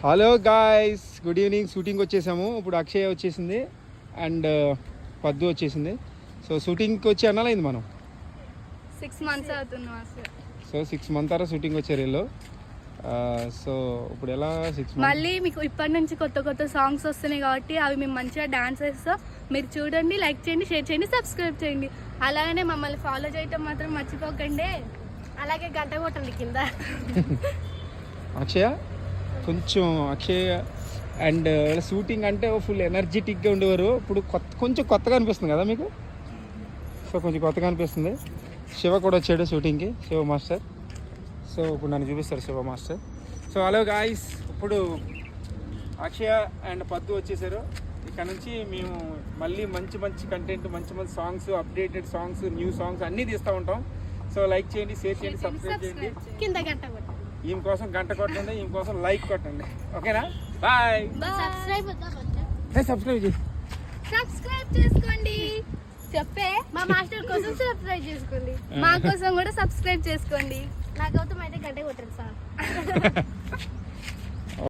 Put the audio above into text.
Hello guys, good evening. Shooting వచ్చేసాము. ఇప్పుడు అక్షయ వచ్చేసింది అండ్ పద్దు వచ్చేసింది. సో షూటింగ్కి వచ్చి అనాలైంది మనం 6 months అవుతుంది అసలు. సో 6 months అలా షూటింగ్ వచ్చారు వీళ్ళు. సో ఇప్పుడు ఎలా 6 months మళ్ళీ మీకు ఇప్పటి నుంచి కొత్త కొత్త సాంగ్స్ వస్తున్నాయి కాబట్టి అవి మేము మంచిగా డాన్స్ చేస్తాం. మీరు చూడండి, లైక్ చేయండి, షేర్ చేయండి, సబ్స్క్రైబ్ చేయండి. అలాగనే మమ్మల్ని ఫాలో చేయటం మాత్రం మర్చిపోకండి. అలాగే గంట కొట్టండి కింద. అక్షయ కొంచెం అక్షయ్ అండ్ షూటింగ్ అంటే ఫుల్ ఎనర్జెటిక్గా ఉండేవారు. ఇప్పుడు కొంచెం కొత్తగా అనిపిస్తుంది కదా మీకు? సో కొంచెం కొత్తగా అనిపిస్తుంది. శివ కూడా వచ్చాడు షూటింగ్కి, శివ మాస్టర్. సో ఇప్పుడు నన్ను చూపిస్తారు Shiva master. So hello guys, ఇప్పుడు అక్షయ అండ్ పద్దు వచ్చేసారు. ఇక్కడ నుంచి మేము మళ్ళీ మంచి మంచి కంటెంట్, మంచి మంచి songs, updated songs, new songs అన్నీ తీస్తూ ఉంటాం. సో లైక్ చేయండి, షేర్ చేయండి, సబ్స్క్రైబ్ చేయండి. కింద గంట కొట్టండి. ఈమె కోసం గంట కొట్టండి, ఈమె కోసం లైక్ కొట్టండి. ఓకేనా? బాయ్. సబ్స్క్రైబ్ చేయి. సబ్స్క్రైబ్ చేసుకోండి. చెప్పే మా మాస్టర్ కోసం సబ్స్క్రైబ్ చేసుకోండి. మా కోసం కూడా సబ్స్క్రైబ్ చేసుకోండి. నా గౌతమ్ అయితే గంట కొట్టండి సార్.